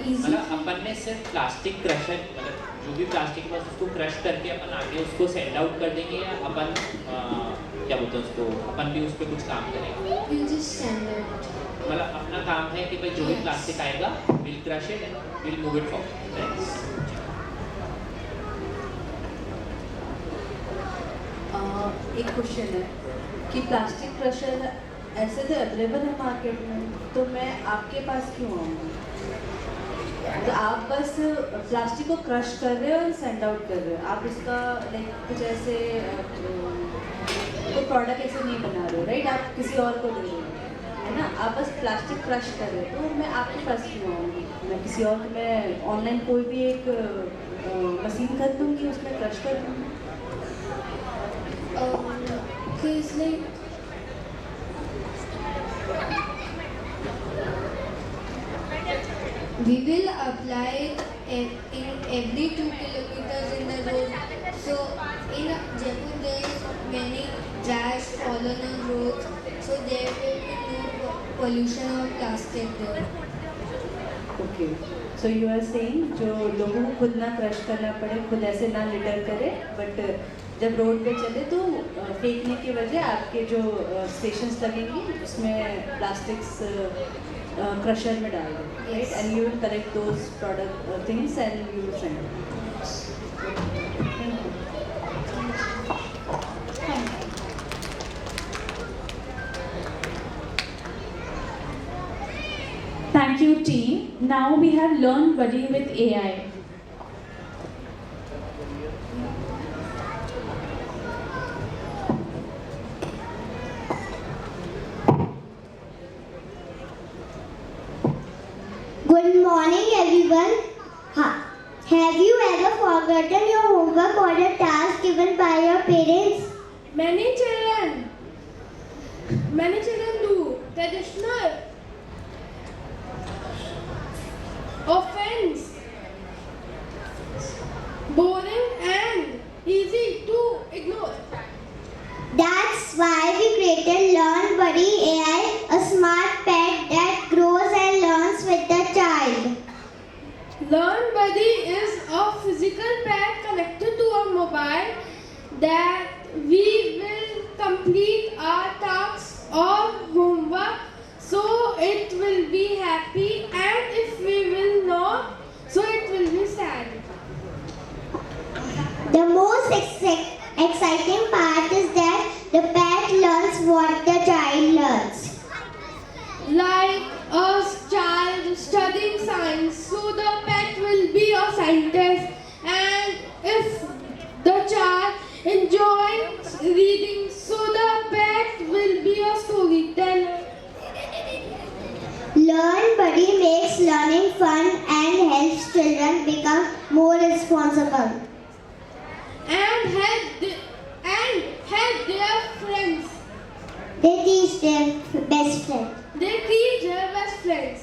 easy. मतलब अपन ने सिर्फ प्लास्टिक क्रशर, मतलब जो भी प्लास्टिक के पास उसको क्रश करके अपन आगे उसको सेंड आउट कर देंगे, या अपन क्या बोलते हैं उसको, अपन भी उस पर कुछ काम करेंगे? We'll just send it. मतलब अपना काम है कि भाई जो भी प्लास्टिक आएगा will crush it and will move it forward. एक क्वेश्चन है कि प्लास्टिक क्रशर ऐसे तो अवेलेबल है मार्केट में, तो मैं आपके पास क्यों आऊँगी? तो आप बस प्लास्टिक को क्रश कर रहे हो और सेंड आउट कर रहे हो, आप इसका लाइक कुछ ऐसे कोई प्रोडक्ट ऐसे नहीं बना रहे हो, राइट? आप किसी और को दे रहे हो, है ना? आप बस प्लास्टिक क्रश कर रहे हो। तो मैं आपके पास क्यों आऊँगी? मैं किसी और को, मैं ऑनलाइन कोई भी एक मशीन खरीद लूँगी, उसमें क्रश कर दूँगी। We will apply it in every 2 kilometers in the road. So in Jaipur there is many trash fallen on roads. So there will be no pollution of plastic there. Okay, so you are saying जो लोगों को खुद ना crush करना पड़े, खुद ऐसे ना लिटर करे, बट जब रोड पे चले तो फेंकने की वजह आपके जो स्टेशंस लगेंगी उसमें प्लास्टिक्स क्रशर में डाल दो, right? And you will collect those product things and you will send. Thank you, team. Now we have Learn Buddy with AI. Good morning, everyone. Have you ever forgotten your homework or a task given by your parents? Many children do. Traditional offense, boring and easy to ignore. That's why we created Learn Buddy AI, a smart pet that grows and learns with the child. Learn Buddy is a physical pet connected to a mobile that we will complete our tasks or homework, so it will be happy, and if we will not, so it will be sad. The most exciting part is that the pet learns what the child learns. Like a child studying science, so the pet will be a scientist, and if the child enjoys reading, so the pet will be a storyteller. Learn Buddy makes learning fun and helps children become more responsible. And help their friends. They teach their best friend. They teach their best friends.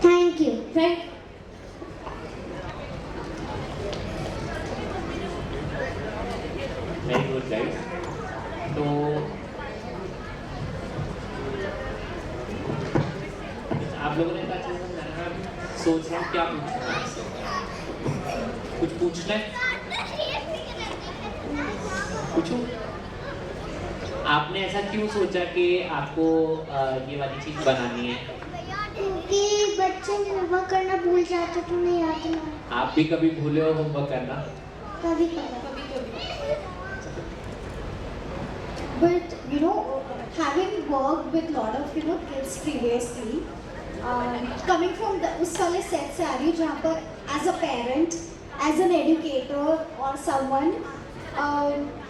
Thank you. Thank very good guys. तो आप लोगों ने कहा सोच रहा हूँ क्या पूछना है आपसे, कुछ पूछना है? पूछो। आपने ऐसा क्यों सोचा कि आपको ये वाली चीज बनानी है? क्योंकि बच्चे होमवर्क करना भूल जाते तो नहीं आता ना। आप भी कभी भूले हो होमवर्क करना? कभी कभी। But you know, having worked with lot of kids previously, coming from उस वाले set से आ रही हूँ जहाँ पर as a parent, as an educator or someone,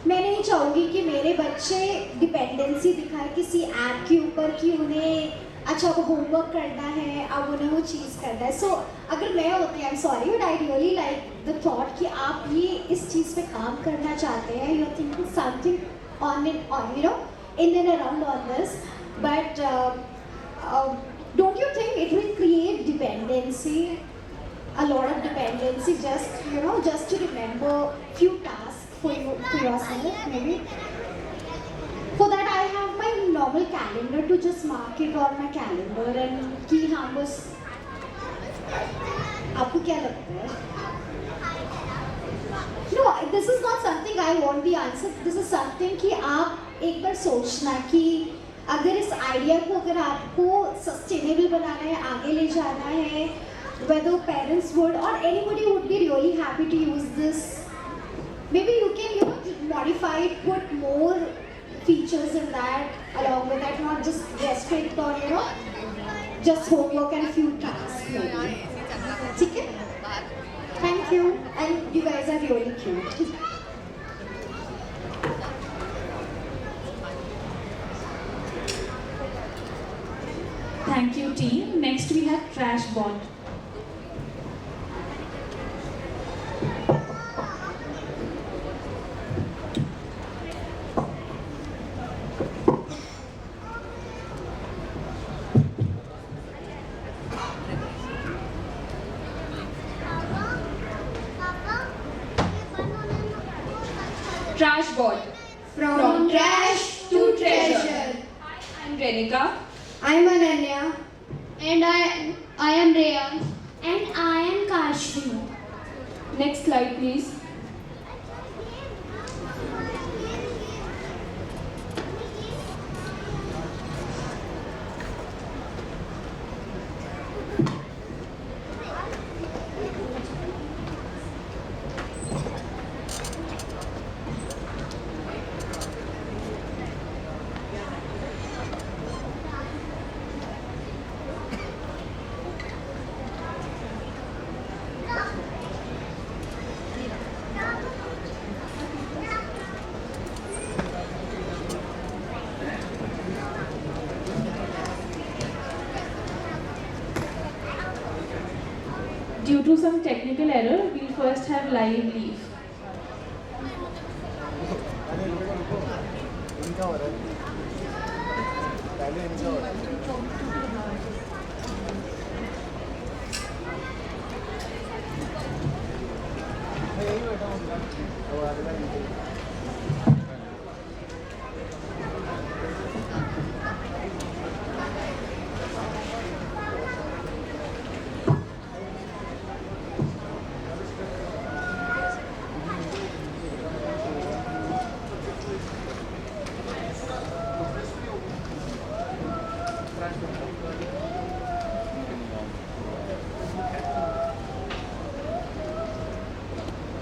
मैं नहीं चाहूँगी कि मेरे बच्चे डिपेंडेंसी दिखाए किसी ऐप के ऊपर कि उन्हें अच्छा अब होमवर्क करना है, अब उन्हें वो चीज़ करना है। सो अगर मैं होती, I am sorry but I really like the thought कि आप ये इस चीज़ पे काम करना चाहते हैं, you are thinking something on in and around all this, but don't you think it will create dependency, a lot of dependency, just to remember few tasks for yourself maybe? For that I have my normal calendar to just mark it on my calendar and कि हाँ बस। आपको क्या लगता है? No, this is not something I want the answer. This is something कि आप एक बार सोचना कि अगर इस आइडिया को अगर आपको सस्टेनेबल बनाना है, आगे ले जाना है, whether parents would or anybody would be really happy to use this. Maybe you can modify it, put more features in that, along with that, not just restrict on, just homework and few tasks. Maybe. Okay? Thank you. And you guys are really cute. Thank you, team. Next we have Trash Bot. Trash Bot. From trash to treasure. I'm Renika. I'm Ananya. And I am Rhea. And I am Kashvi. Next slide, please. Due to some technical error, we'll first have live leave.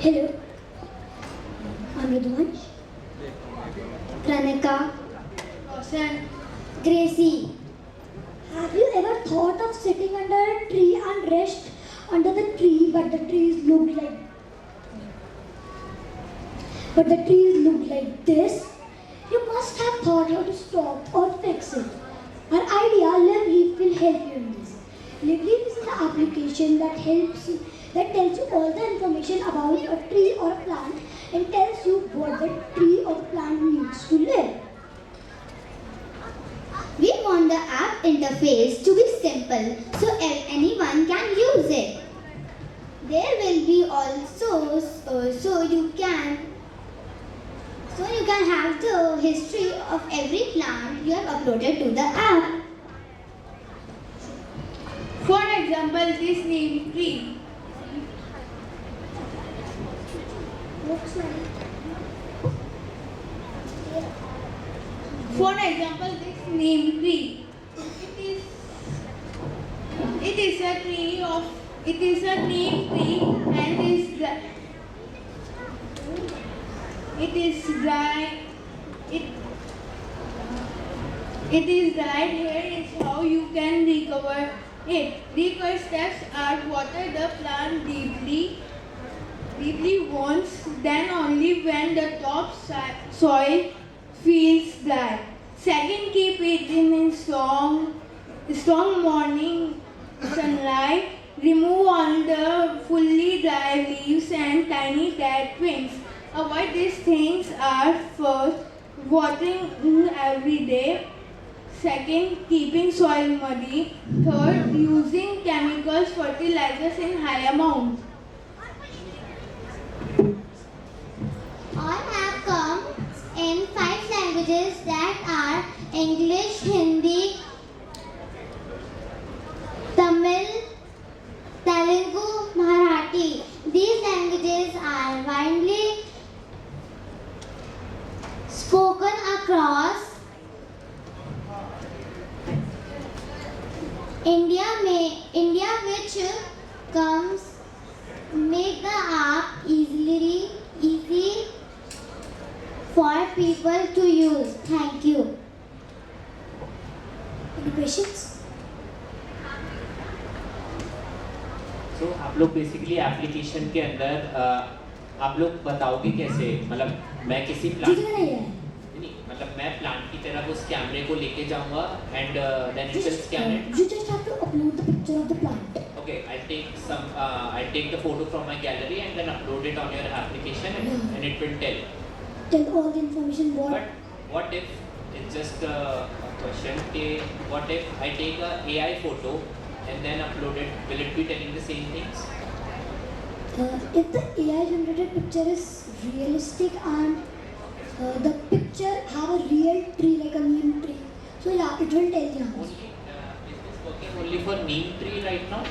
Hello. I'm Ridwansh. Pranika. Roshan. Gracie. Have you ever thought of sitting under a tree and rest under the tree, but the trees look like this? You must have thought how to stop or fix it. Our idea, Live Leaf, will help you in this. Live Leaf is an application that tells you all the information about a tree or a plant and tells you what the tree or plant needs to live. We want the app interface to be simple so anyone can use it. There will be also so you can have the history of every plant you have uploaded to the app. For example, this name tree. For example, this name tree. It is a tree name tree and it is dry. It is dried. Here is how you can recover it. The first steps are water the plant deeply once, then only when the top soil feels dry. Second, keep it in strong morning sunlight. Remove all the fully dry leaves and tiny dead twigs. Avoid these things are first, watering every day. Second, keeping soil muddy. Third, using chemicals, fertilizers in high amounts. All have come in 5 languages that are English, Hindi, Tamil, Telugu, Marathi. These languages are widely spoken across India, which comes make the app easy for people to use. Thank you. Any questions? तो आप लोग basically application के अंदर आप लोग बताओगे कैसे, मतलब मैं किसी प्लांट ठीक है नहीं, मतलब मैं प्लांट की तरफ उस कैमरे को लेके जाऊंगा and then it will scan it. You just have to upload the picture of the plant. Okay, I'll take the photo from my gallery and then upload it on your application and it will tell. Tell all the information what. But what if it's just a question? What if I take a AI photo and then upload it? Will it be telling the same things? If the AI generated picture is realistic and the picture have a real tree like a neem tree, so yeah, it will tell the answer. Is this working only for neem tree right now?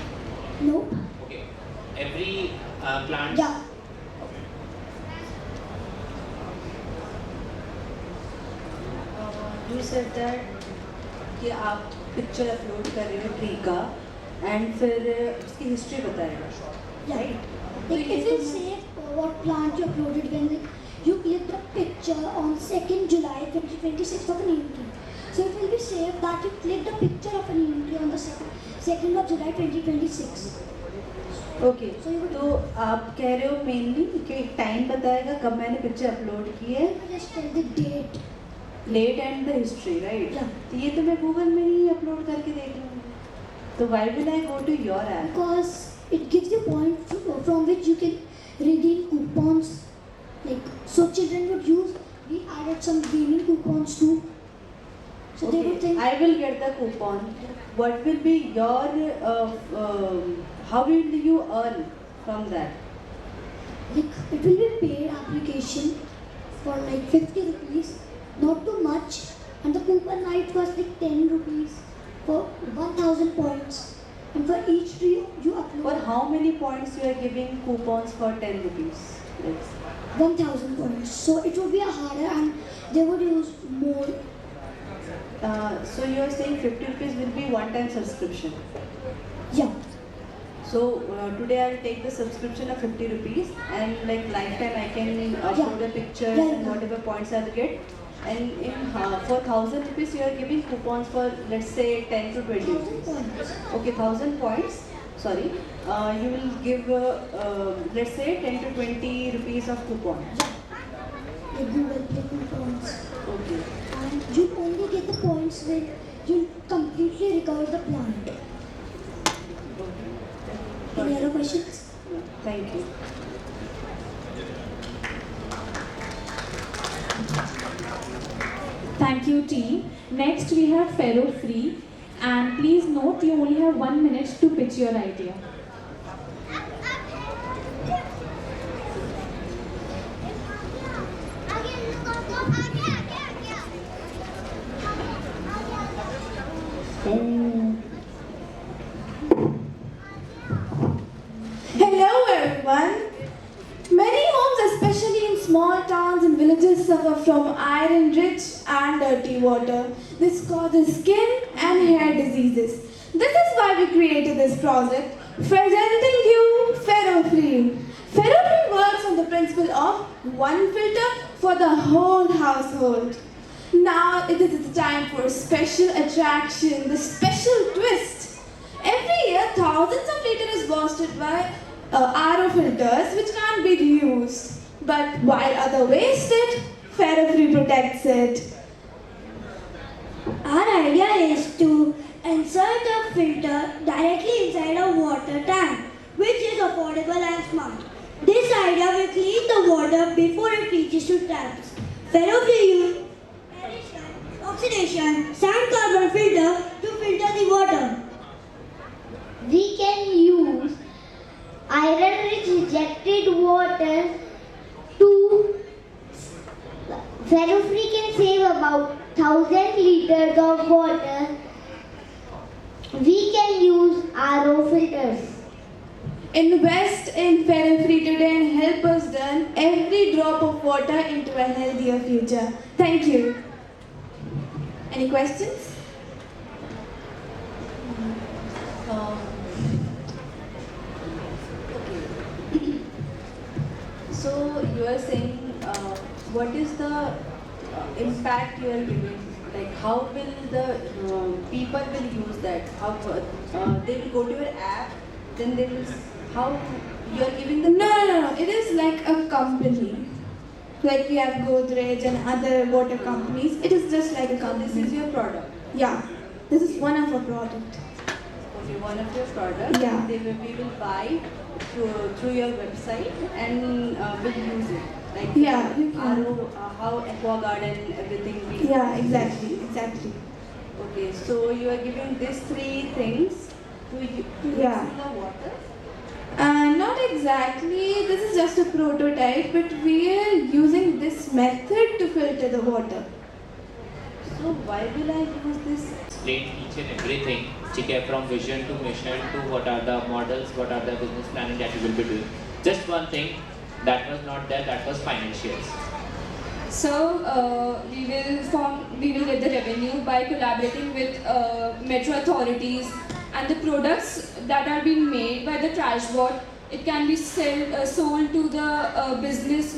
No. Okay. Every plant. Yeah. You said that कि आप picture upload कर रहे हो tree का and फिर उसकी history बताएगा, right? Like it will say what plant you uploaded when you click the picture on 2nd July 2026 of a neem tree. So it will be saved that you clicked the picture of a neem tree on the 2nd of July 2026. Okay, तो आप कह रहे हो mainly कि एक time बताएगा कब मैंने पिक्चर अपलोड की है, Just tell the date. Date and the history, right? Yeah. तो ये तो मैं गूगल में ही अपलोड करके देख लूँगी, तो why will I go to your app? Because it gives you points from which you can redeem coupons. Like so, children would use. We added some gaming coupons too. So they would think. I will get the coupon. What will be your how will you earn from that? Like it will be paid application for like 50 rupees, not too much, and the coupon might cost like 10 rupees for 1000 points. And for each tree you upload. For how many points you are giving coupons for 10 rupees? Yes. 1000 points. So it would be a harder and they would use more. So you are saying 50 rupees will be one-time subscription. Yeah. So today I'll take the subscription of 50 rupees and like lifetime I can upload the pictures Yeah. and whatever points I'll get. And in for 1000 rupees you are giving coupons for let's say 10 to 20 rupees. Points. Okay, 1000 points. Sorry, you will give let's say 10 to 20 rupees of coupon. The Google Play coupons. Okay. And you only get the points when you completely recover the plant. Any other questions? Thank you. Thank you, team. Next, we have Ferro Free. And please note, you only have 1 minute to pitch your idea. Hello everyone. Many homes, especially in small towns and villages, suffer from iron-rich and dirty water. This causes skin and hair diseases. This is why we created this project, presenting you Ferro-Free. Ferro-Free works on the principle of one filter for the whole household. Now it is the time for a special attraction, the special twist. Every year, thousands of liters is wasted by RO filters which can't be reused. But while others waste it, Ferro-Free protects it. Our idea is to insert a filter directly inside a water tank, which is affordable and smart. This idea will clean the water before it reaches to taps. Ferro-Free use addition, oxidation, sand carbon filter to filter the water. We can use iron-rich rejected water to Ferro-Free can save about 1000 liters of water. We can use RO filters. Invest in Ferro-Free today and help us turn every drop of water into a healthier future. Thank you. Any questions? So you are saying what is the impact you are giving? Like how will the people will use that? How they will go to your app, then they will how you are giving them? No. It is like a company. Like we have Godrej and other water companies. It is just like a So company. this is your product. Yeah. This is one of our product. Okay, one of your products. Yeah. We will buy through your website and will use it. Like Yeah, you can. RO, how AquaGuard and everything. Yeah, exactly. Okay, so you are giving these three things to mix Yeah. in the water. Not exactly. This is just a prototype, but we are using this method to filter the water. So why will I use this? Explain each and everything, ठीक है, from vision to mission to what are the models, what are the business planning that you will be doing. Just one thing that was not there, that was financials. So we will get the revenue by collaborating with metro authorities, and the products that are being made by the Trashbot, it can be sold to the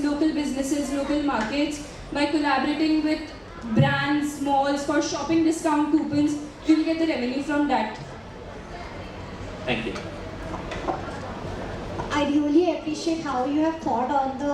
local businesses, local markets by collaborating with brands, malls for shopping discount coupons. We will get the revenue from that. Thank you. I really appreciate how you have thought on the,